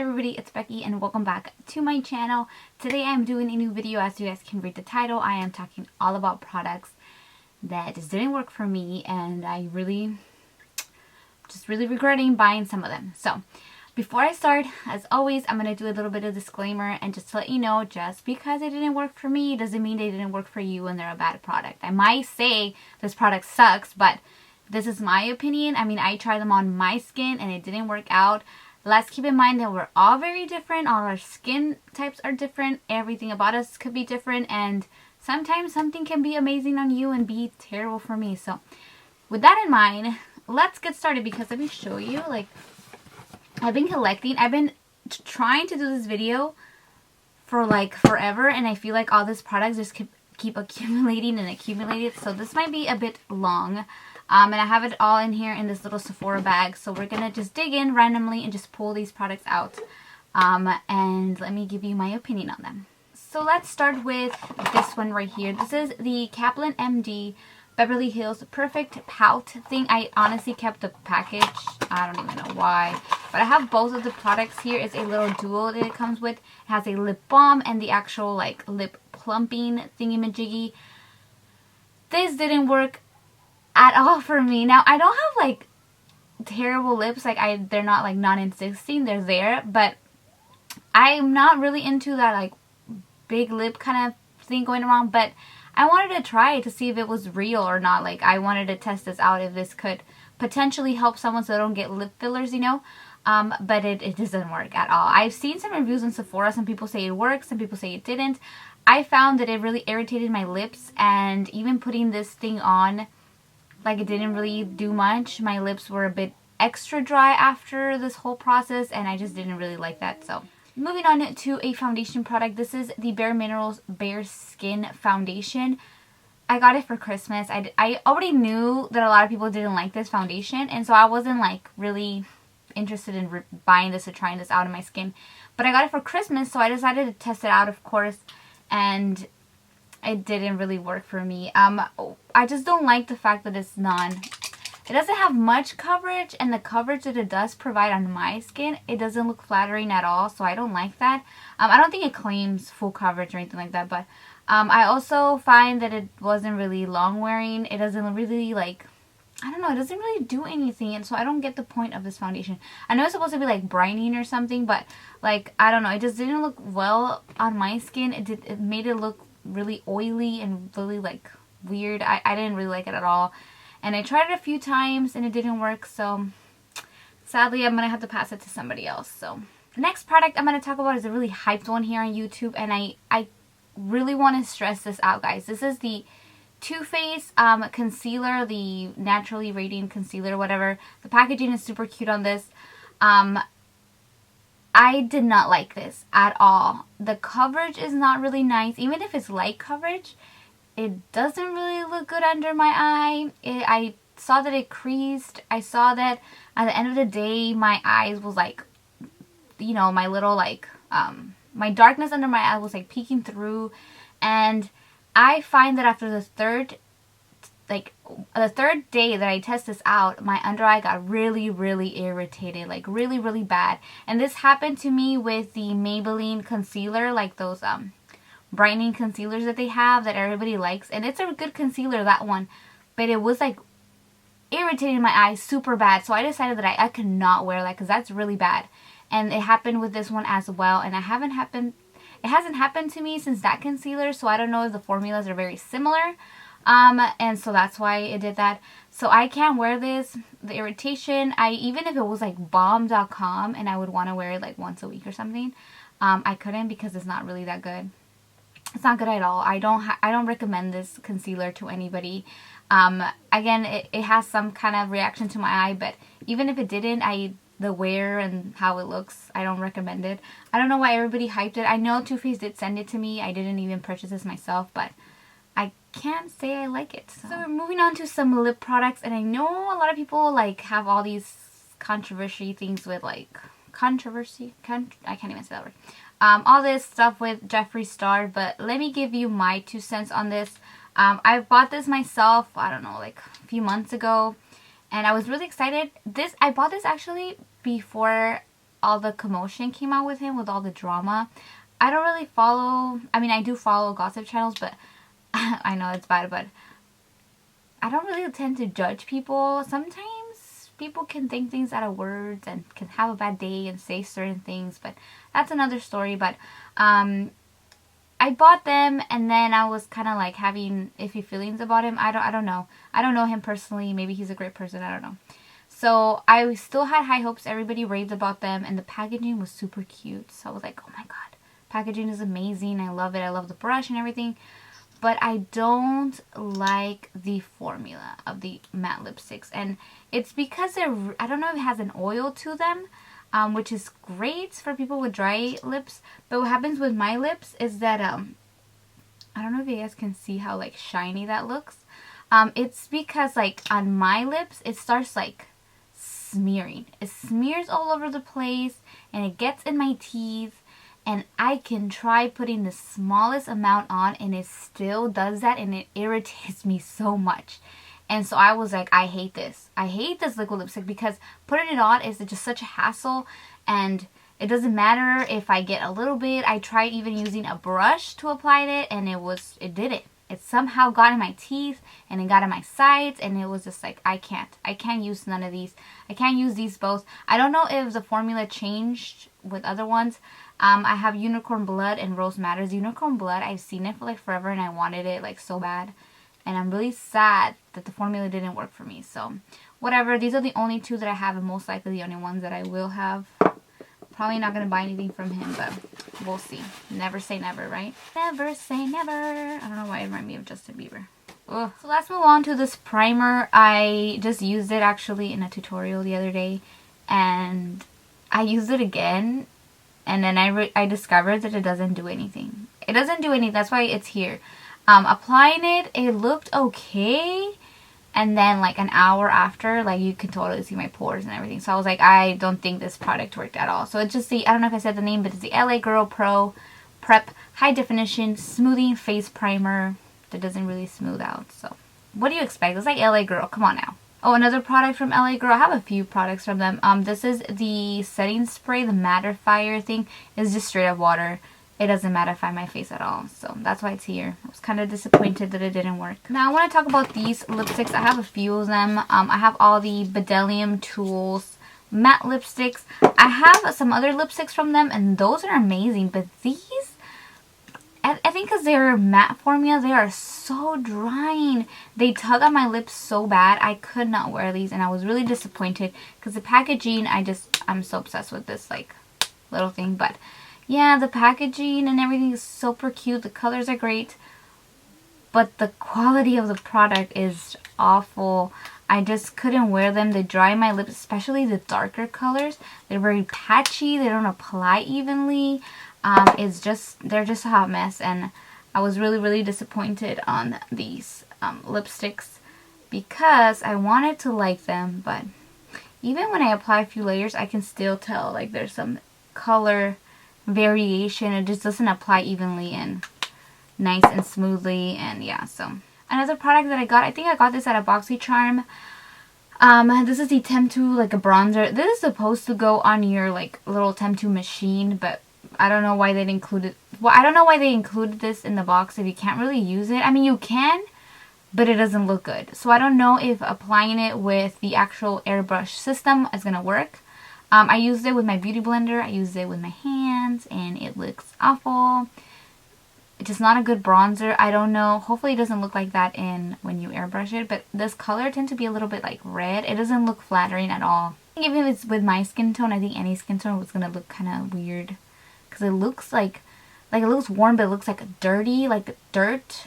everybody, it's Becky and welcome back to my channel. Today I'm doing a new video. As you guys can read the title, I am talking all about products that just didn't work for me, and I really regretting buying some of them. So before I start, as always, I'm going to do a little bit of disclaimer, and just to let you know, just because it didn't work for me doesn't mean they didn't work for you and they're a bad product. I might say this product sucks, but this is my opinion. I mean, I tried them on my skin and it didn't work out. Let's keep in mind that we're all very different. All our skin types are different. Everything about us could be different. And sometimes something can be amazing on you and be terrible for me. So with that in mind, let's get started, because let me show you. Like, I've been collecting. I've been trying to do this video for like forever. And I feel like all these products just keep accumulating and accumulating. So this might be a bit long. And I have it all in here in this little Sephora bag. So we're going to just dig in randomly and just pull these products out. And let me give you my opinion on them. So let's start with this one right here. This is the Kaplan MD Beverly Hills Perfect Pout thing. I honestly kept the package. I don't even know why. But I have both of the products here. It's a little duo that it comes with. It has a lip balm and the actual like lip plumping thingy-majiggy. This didn't work at all for me. Now, I don't have like terrible lips. Like they're not like non-insisting. They're there, but I'm not really into that like big lip kind of thing going around. But I wanted to try it to see if it was real or not. Like, I wanted to test this out, if this could potentially help someone so they don't get lip fillers, you know. But it doesn't work at all. I've seen some reviews on Sephora. Some people say it works, some people say it didn't. I found that it really irritated my lips, and even putting this thing on, like, it didn't really do much. My lips were a bit extra dry after this whole process, and I just didn't really like that. So moving on to a foundation product. This is the Bare Minerals Bare Skin Foundation. I got it for Christmas. I already knew that a lot of people didn't like this foundation, and so I wasn't like really interested in buying this or trying this out on my skin. But I got it for Christmas, so I decided to test it out, of course, and it didn't really work for me. I just don't like the fact that it doesn't have much coverage, and the coverage that it does provide on my skin, it doesn't look flattering at all, so I don't like that. I don't think it claims full coverage or anything like that, but I also find that it wasn't really long wearing. It doesn't really, like, I don't know, it doesn't really do anything, and so I don't get the point of this foundation. I know it's supposed to be like brightening or something, but like, I don't know, it just didn't look well on my skin. It made it look really oily and really like weird. I didn't really like it at all, and I tried it a few times and it didn't work, so sadly I'm gonna have to pass it to somebody else. So the next product I'm gonna talk about is a really hyped one here on YouTube, and I really want to stress this out, guys. This is the Too Faced concealer, the Naturally Radiant Concealer, whatever. The packaging is super cute on this. I did not like this at all. The coverage is not really nice. Even if it's light coverage, it doesn't really look good under my eye. I saw that it creased. I saw that at the end of the day, my eyes was like, you know, my little like, my darkness under my eye was like peeking through. And I find that after the third day that I test this out, my under eye got really irritated, like really bad. And this happened to me with the Maybelline concealer, like those brightening concealers that they have that everybody likes, and it's a good concealer, that one, but it was like irritating my eyes super bad. So I decided that I could not wear that, because that's really bad. And it happened with this one as well, and it hasn't happened to me since that concealer, so I don't know if the formulas are very similar. And so that's why it did that. So I can't wear this. The irritation, even if it was like bomb.com and I would want to wear it like once a week or something, I couldn't, because it's not really that good. It's not good at all. I don't recommend this concealer to anybody. Again, it has some kind of reaction to my eye, but even if it didn't, the wear and how it looks, I don't recommend it. I don't know why everybody hyped it. I know Too Faced did send it to me. I didn't even purchase this myself, but I can't say I like it. So we're moving on to some lip products, and I know a lot of people like have all these controversy things with like I can't even say that word. All this stuff with Jeffree Star, but let me give you my 2 cents on this. I bought this myself, I don't know, like a few months ago, and I was really excited. I bought this actually before all the commotion came out with him, with all the drama. I don't really follow, I mean, I do follow gossip channels, but I know it's bad, but I don't really tend to judge people. Sometimes people can think things out of words and can have a bad day and say certain things, but that's another story. But I bought them, and then I was kind of like having iffy feelings about him. I don't know. I don't know him personally. Maybe he's a great person. I don't know. So I still had high hopes. Everybody raved about them, and the packaging was super cute. So I was like, oh my god, packaging is amazing. I love it. I love the brush and everything. But I don't like the formula of the matte lipsticks. And it's because I don't know if it has an oil to them, which is great for people with dry lips. But what happens with my lips is that, I don't know if you guys can see how like shiny that looks. It's because like on my lips, it starts like smearing. It smears all over the place, and it gets in my teeth. And I can try putting the smallest amount on, and it still does that, and it irritates me so much. And so I was like, I hate this. I hate this liquid lipstick because putting it on is just such a hassle, and it doesn't matter if I get a little bit. I tried even using a brush to apply it, and it did it. It somehow got in my teeth, and it got in my sides, and it was just like, I can't use none of these. I can't use these both. I don't know if the formula changed with other ones. I have Unicorn Blood and Rose Matters. Unicorn Blood, I've seen it for like forever, and I wanted it like so bad. And I'm really sad that the formula didn't work for me. So, whatever. These are the only two that I have, and most likely the only ones that I will have. Probably not going to buy anything from him, but we'll see. Never say never, right? Never say never. I don't know why it reminded me of Justin Bieber. Ugh. So let's move on to this primer. I just used it actually in a tutorial the other day, and I used it again, and then I discovered that it doesn't do anything. It doesn't do anything. That's why it's here. Applying it, it looked okay. And then like an hour after, like you can totally see my pores and everything. So I was like, I don't think this product worked at all. So it's just the, I don't know if I said the name, but it's the LA Girl Pro Prep High Definition Smoothing Face Primer that doesn't really smooth out. So what do you expect? It's like LA Girl. Come on now. Oh, another product from LA Girl. I have a few products from them. This is the setting spray, the mattifier thing. It's just straight up water. It doesn't mattify my face at all. So that's why it's here. I was kind of disappointed that it didn't work. Now I want to talk about these lipsticks. I have a few of them. I have all the Bdellium Tools matte lipsticks. I have some other lipsticks from them, and those are amazing. But these, I think because they're matte formula, they are so drying. They tug on my lips so bad. I could not wear these, and I was really disappointed because the packaging, I'm so obsessed with this like little thing. But yeah, the packaging and everything is super cute. The colors are great. But the quality of the product is awful. I just couldn't wear them. They dry my lips, especially the darker colors. They're very patchy. They don't apply evenly. They're just a hot mess. And I was really, really disappointed on these lipsticks because I wanted to like them. But even when I apply a few layers, I can still tell like there's some color variation. It just doesn't apply evenly and nice and smoothly. And yeah, so another product that I got, I think I got this at a BoxyCharm. This is the Temptu, like a bronzer. This is supposed to go on your like little Temptu machine, but I don't know why they included. Well, I don't know why they included this in the box if you can't really use it. I mean, you can, but it doesn't look good. So I don't know if applying it with the actual airbrush system is gonna work. I used it with my beauty blender. I used it with my hands, and it looks awful. It's just not a good bronzer. I don't know. Hopefully it doesn't look like that when you airbrush it. But this color tends to be a little bit like red. It doesn't look flattering at all. I think if it's with my skin tone, I think any skin tone was going to look kind of weird. Because it looks like it looks warm, but it looks like dirty, like dirt.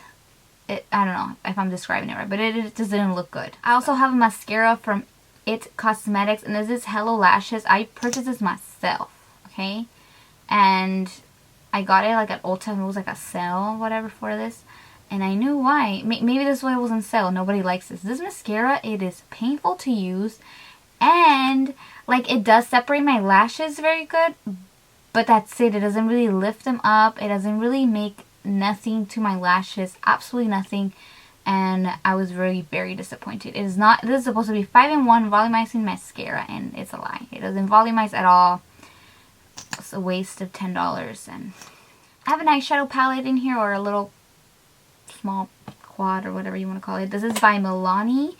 I don't know if I'm describing it right, but it just didn't look good. I also have a mascara from It Cosmetics, and this is Hello Lashes. I purchased this myself, okay? And I got it like at Ulta. It was like a sale or whatever for this. And I knew why. Maybe this is why it was on sale. Nobody likes this. This mascara, it is painful to use. And like it does separate my lashes very good. But that's it. It doesn't really lift them up. It doesn't really make nothing to my lashes. Absolutely nothing. And I was very, very disappointed. It is not. This is supposed to be 5-in-1 volumizing mascara. And it's a lie. It doesn't volumize at all. It's a waste of $10. And I have an eyeshadow palette in here, or a little small quad or whatever you want to call it. This is by Milani.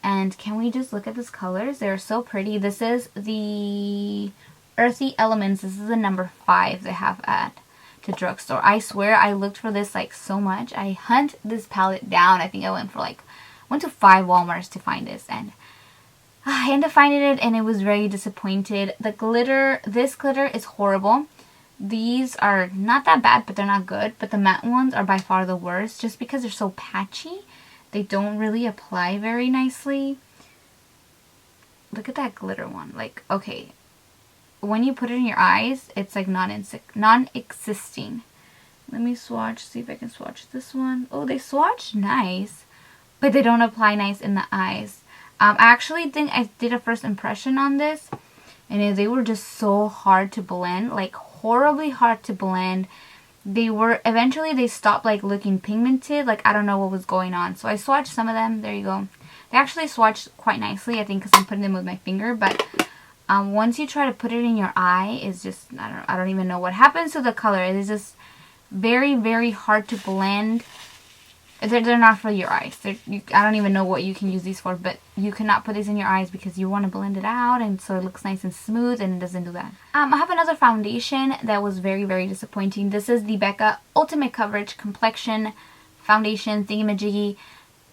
And can we just look at these colors? They're so pretty. This is the Earthy Elements. This is the number 5 they have at the drugstore. I swear I looked for this like so much. I hunt this palette down. I think I went to 5 Walmarts to find this, and I ended up finding it and it was very disappointed. The glitter, this glitter is horrible. These are not that bad, but they're not good. But the matte ones are by far the worst, just because they're so patchy. They don't really apply very nicely. Look at that glitter one. Like, okay, when you put it in your eyes, it's like non-existing. Let me swatch, see if I can swatch this one. Oh, they swatch nice, but they don't apply nice in the eyes. I actually think I did a first impression on this, and they were just so hard to blend, like horribly hard to blend. Eventually they stopped like looking pigmented, like I don't know what was going on. So I swatched some of them. There you go. They actually swatched quite nicely, I think, because I'm putting them with my finger. But once you try to put it in your eye, it's just, I don't even know what happens to the color. It is just very, very hard to blend. They're not for your eyes. I don't even know what you can use these for, but you cannot put these in your eyes because you want to blend it out, and so it looks nice and smooth, and it doesn't do that. I have another foundation that was very, very disappointing. This is the Becca Ultimate Coverage Complexion Foundation Thingamajiggy.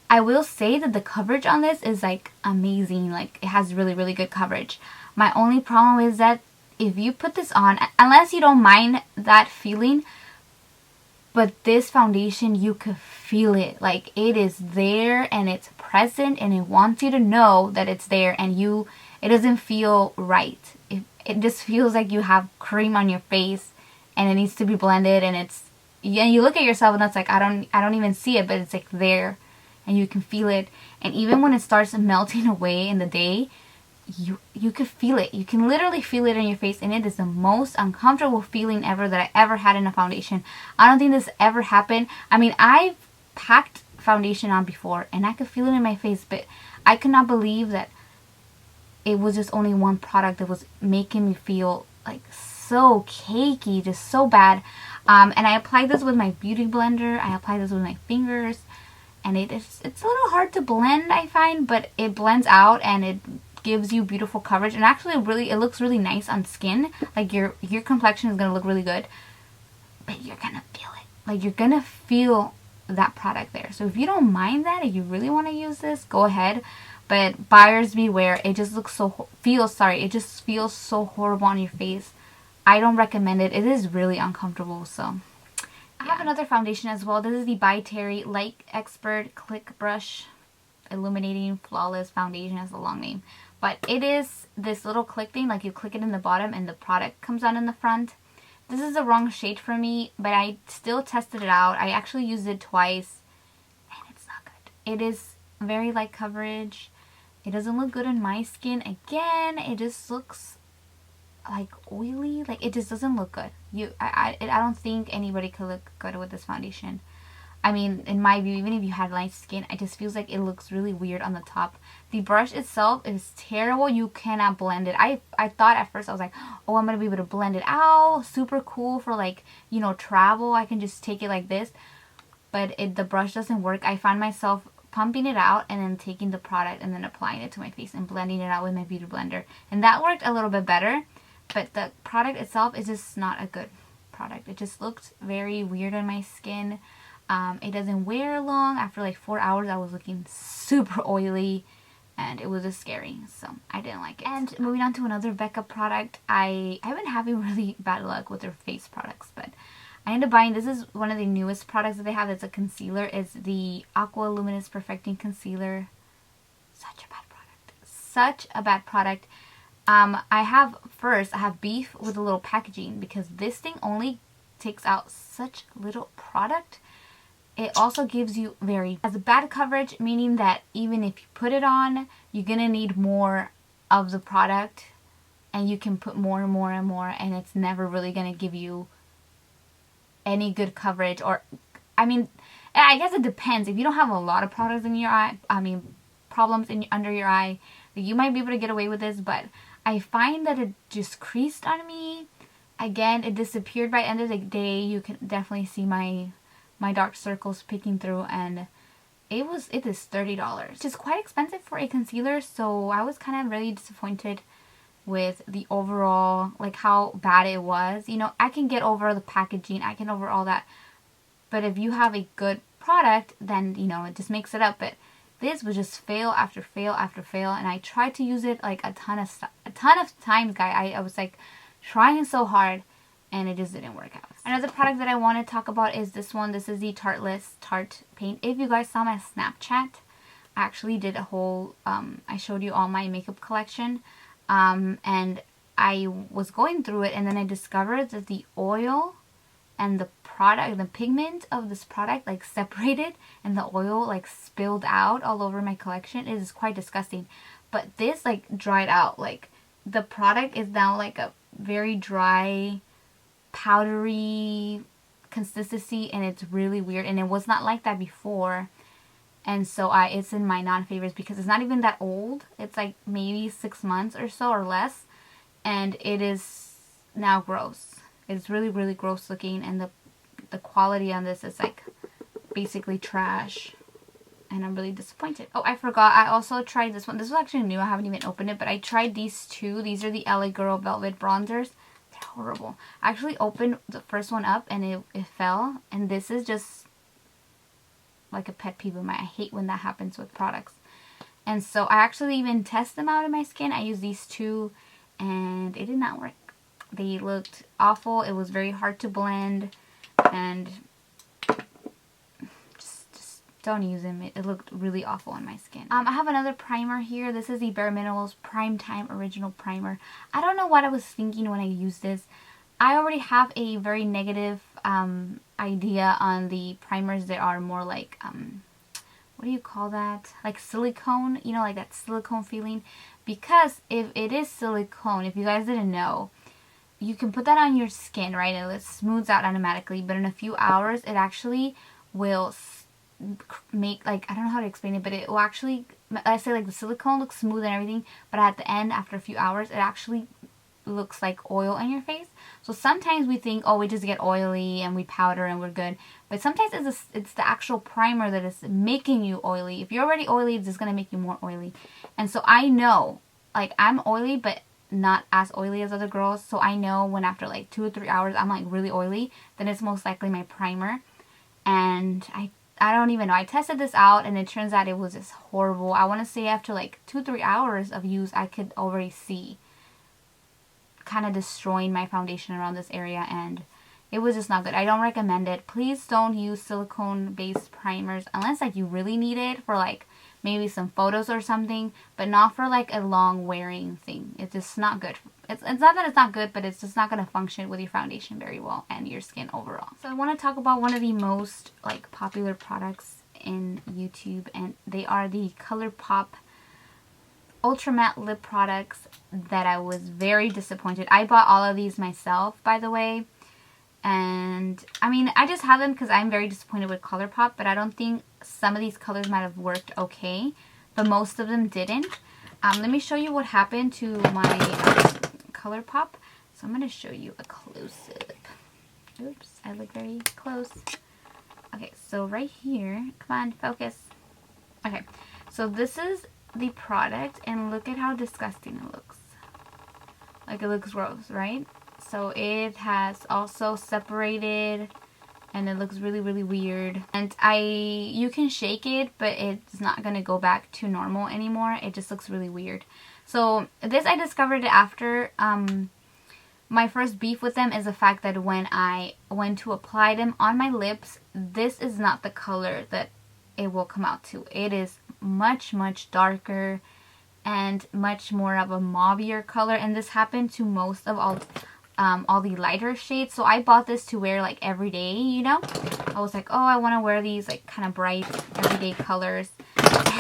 I will say that the coverage on this is like amazing. Like, it has really, really good coverage. My only problem is that if you put this on, unless you don't mind that feeling, but this foundation, you could feel it. Like, it is there and it's present and it wants you to know that it's there, and it doesn't feel right. It just feels like you have cream on your face and it needs to be blended, and you look at yourself and that's like, I don't even see it, but it's like there and you can feel it. And even when it starts melting away in the day, you can feel it. You can literally feel it in your face, and it is the most uncomfortable feeling ever that I ever had in a foundation. I don't think this ever happened. I mean, I've packed foundation on before and I could feel it in my face, but I could not believe that it was just only one product that was making me feel like so cakey, just so bad. And I applied this with my beauty blender. I applied this with my fingers, and it's a little hard to blend, I find, but it blends out and it gives you beautiful coverage, and actually it looks really nice on skin. Like, your complexion is gonna look really good, but you're gonna feel it. Like, you're gonna feel that product there. So if you don't mind that, if you really want to use this, go ahead. But buyers beware. It just it just feels so horrible on your face. I don't recommend it. It is really uncomfortable. So I have another foundation as well. This is the By Terry Light Expert Click Brush Illuminating Flawless Foundation. Has a long name, but it is this little click thing. Like, you click it in the bottom and the product comes out in the front. This is the wrong shade for me, but I still tested it out. I actually used it twice and it's not good. It is very light coverage. It doesn't look good on my skin. Again, it just looks like oily. Like, it just doesn't look good. I don't think anybody could look good with this foundation. I mean, in my view, even if you had light skin, it just feels like it looks really weird on the top. The brush itself is terrible. You cannot blend it. I thought at first, I was like, oh, I'm going to be able to blend it out. Super cool for, like, you know, travel. I can just take it like this. But the brush doesn't work. I found myself pumping it out and then taking the product and then applying it to my face and blending it out with my beauty blender. And that worked a little bit better. But the product itself is just not a good product. It just looked very weird on my skin. It doesn't wear long. After like 4 hours, I was looking super oily, and it was just scary, so I didn't like it. And moving on to another Becca product, I've been having really bad luck with their face products, but I ended up buying, this is one of the newest products that they have. It's a concealer. It's the Aqua Luminous Perfecting Concealer. Such a bad product. Such a bad product. I have beef with the little packaging, because this thing only takes out such little product. It also gives you has a bad coverage, meaning that even if you put it on, you're going to need more of the product, and you can put more and more and more, and it's never really going to give you any good coverage. Or, I mean, I guess it depends. If you don't have a lot of products in your eye, problems under your eye, you might be able to get away with this, but I find that it just creased on me. Again, it disappeared by the end of the day. You can definitely see my dark circles peeking through, and it is $30, which is quite expensive for a concealer. So I was kind of really disappointed with the overall, like how bad it was. You know, I can get over the packaging, I can over all that, but if you have a good product, then you know it just makes it up. But this was just fail after fail after fail, and I tried to use it like a ton of times, guys. I was like trying so hard, and it just didn't work out. Another product that I want to talk about is this one. This is the Tarte paint. If you guys saw my Snapchat, I actually did a whole, I showed you all my makeup collection, and I was going through it, and then I discovered that the oil and the product, the pigment of this product like separated, and the oil like spilled out all over my collection. It is quite disgusting. But this like dried out. Like the product is now like a very dry, powdery consistency, and it's really weird, and it was not like that before. And so it's in my non-favorites because it's not even that old. It's like maybe 6 months or so or less, and it is now gross. It's really, really gross looking, and the quality on this is like basically trash, and I'm really disappointed. Oh, I forgot, I also tried this one. This was actually new, I haven't even opened it, but I tried these two. These are the LA Girl Velvet Bronzers. They're horrible. I actually opened the first one up and it fell, and this is just like a pet peeve of mine. I hate when that happens with products. And so I actually even test them out in my skin. I used these two, and it did not work. They looked awful. It was very hard to blend, and just don't use them. It looked really awful on my skin. I have another primer here. This is the Bare Minerals Prime Time Original Primer. I don't know what I was thinking when I used this. I already have a very negative idea on the primers that are more like, what do you call that? Like silicone, you know, like that silicone feeling. Because if it is silicone, if you guys didn't know, you can put that on your skin, right? And it smooths out automatically, but in a few hours, it actually will make, like, I don't know how to explain it, but it will actually, I say like the silicone looks smooth and everything, but at the end, after a few hours, it actually looks like oil on your face. So sometimes we think, oh, we just get oily and we powder and we're good, but sometimes it's the actual primer that is making you oily. If you're already oily, it's just going to make you more oily. And so I know, like, I'm oily, but not as oily as other girls, so I know when after like 2 or 3 hours I'm like really oily, then it's most likely my primer. And I don't even know, I tested this out and it turns out it was just horrible. I want to say after like 2 or 3 hours of use, I could already see kind of destroying my foundation around this area, and it was just not good. I don't recommend it. Please don't use silicone based primers unless like you really need it for like maybe some photos or something, but not for like a long wearing thing. It's just not good. It's not that it's not good, but it's just not going to function with your foundation very well and your skin overall. So I want to talk about one of the most like popular products in YouTube, and they are the Colourpop Ultra Matte Lip products that I was very disappointed. I bought all of these myself, by the way. And I mean, I just have them because I'm very disappointed with Colourpop, but I don't think some of these colors might have worked okay, but most of them didn't. Let me show you what happened to my Colourpop. So I'm going to show you a close-up. Oops, I look very close. Okay, so right here, come on, focus. Okay, so this is the product, and look at how disgusting it looks. Like, it looks gross, right? So it has also separated, and it looks really, really weird. And you can shake it, but it's not going to go back to normal anymore. It just looks really weird. So this, I discovered it after. My first beef with them is the fact that when I went to apply them on my lips, this is not the color that it will come out to. It is much, much darker and much more of a mauvier color. And this happened to most of all the lighter shades. So I bought this to wear like every day, you know. I was like, oh, I want to wear these like kind of bright everyday colors,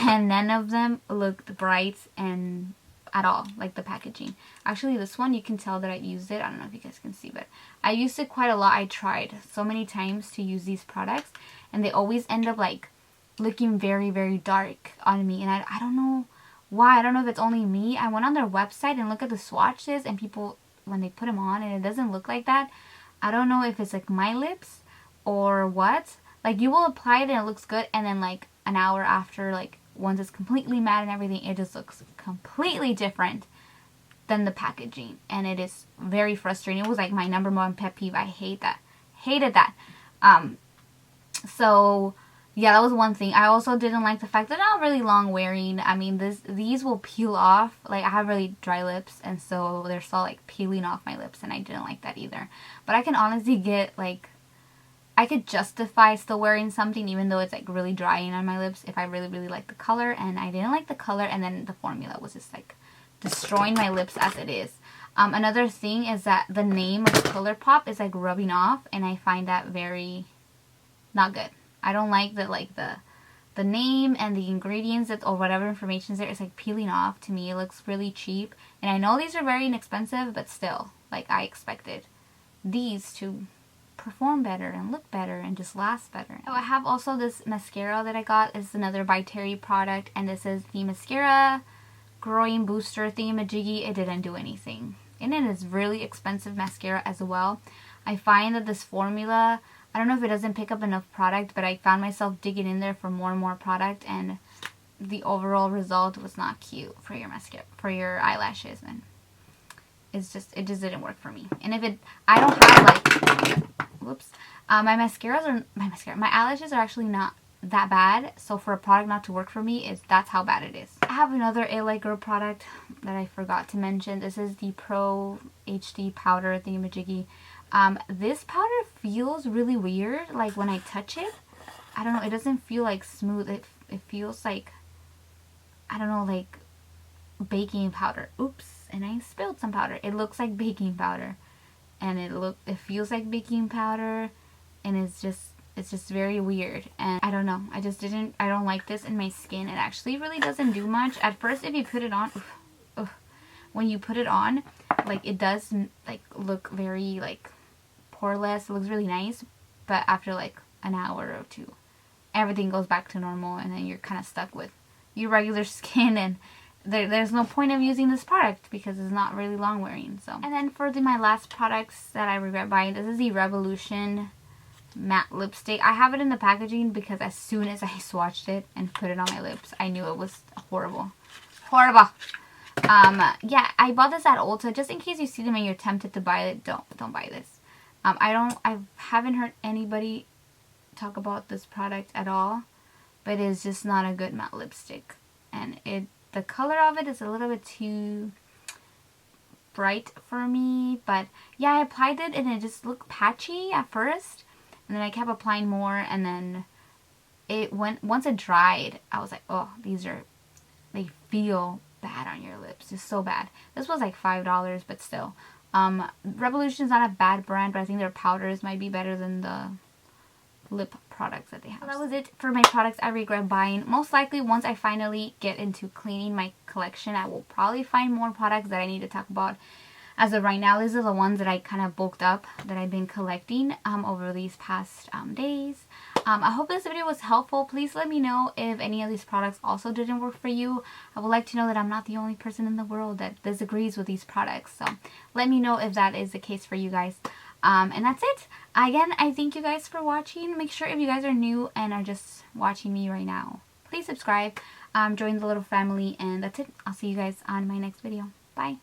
and none of them looked bright and at all, like the packaging. Actually, this one, you can tell that I used it. I don't know if you guys can see, but I used it quite a lot. I tried so many times to use these products, and they always end up like looking very, very dark on me, and I don't know why. I don't know if it's only me. I went on their website and looked at the swatches, and people when they put them on and it doesn't look like that. I don't know if it's like my lips or what. Like you will apply it and it looks good, and then like an hour after, like once it's completely matte and everything, it just looks completely different than the packaging, and it is very frustrating. It was like my #1 pet peeve. I hate that. Hated that. So yeah, that was one thing. I also didn't like the fact they're not really long wearing. I mean, these will peel off. Like, I have really dry lips, and so they're still like peeling off my lips, and I didn't like that either. But I can honestly get like, I could justify still wearing something even though it's like really drying on my lips if I really like the color, and I didn't like the color, and then the formula was just like destroying my lips as it is. Another thing is that the name of Colourpop is like rubbing off, and I find that very not good. I don't like that, like the name and the ingredients that, or whatever information is there, is like peeling off. To me, it looks really cheap, and I know these are very inexpensive, but still, like, I expected these to perform better and look better and just last better. So I have also this mascara that I got. It's another by Terry product, and this is the mascara growing booster thingamajiggy. It didn't do anything, and it is really expensive mascara as well. I find that this formula, I don't know if it doesn't pick up enough product, but I found myself digging in there for more and more product, and the overall result was not cute for your mascara, for your eyelashes, and it just didn't work for me. And if it, I don't have like, whoops, my eyelashes are actually not that bad, so for a product not to work for me, that's how bad it is. I have another LA Girl product that I forgot to mention. This is the Pro HD powder thingamajiggy. This powder feels really weird, like when I touch it. I don't know, it doesn't feel like smooth. It feels like, I don't know, like baking powder. Oops, and I spilled some powder. It looks like baking powder, and it feels like baking powder, and it's just very weird. And I don't know, I don't like this in my skin. It actually really doesn't do much. At first, if you put it on, when you put it on, like, it does like look very like poreless. It looks really nice, but after like an hour or two, everything goes back to normal, and then you're kind of stuck with your regular skin, and there's no point of using this product because it's not really long wearing. So, and then for my last products that I regret buying, this is the Revolution matte lipstick. I have it in the packaging because as soon as I swatched it and put it on my lips, I knew it was horrible. Yeah, I bought this at Ulta. Just in case you see them and you're tempted to buy it, don't buy this. I haven't heard anybody talk about this product at all, but it's just not a good matte lipstick, and the color of it is a little bit too bright for me. But yeah, I applied it and it just looked patchy at first, and then I kept applying more, and then once it dried, I was like, oh, they feel bad on your lips. It's so bad. This was like $5, but still. Revolution is not a bad brand, but I think their powders might be better than the lip products that they have. So that was it for my products I regret buying. Most likely, once I finally get into cleaning my collection, I will probably find more products that I need to talk about. As of right now, these are the ones that I kind of bulked up, that I've been collecting over these past days. I hope this video was helpful. Please let me know if any of these products also didn't work for you. I would like to know that I'm not the only person in the world that disagrees with these products. So let me know if that is the case for you guys. And that's it. Again, I thank you guys for watching. Make sure if you guys are new and are just watching me right now, please subscribe, join the little family, and that's it. I'll see you guys on my next video. Bye.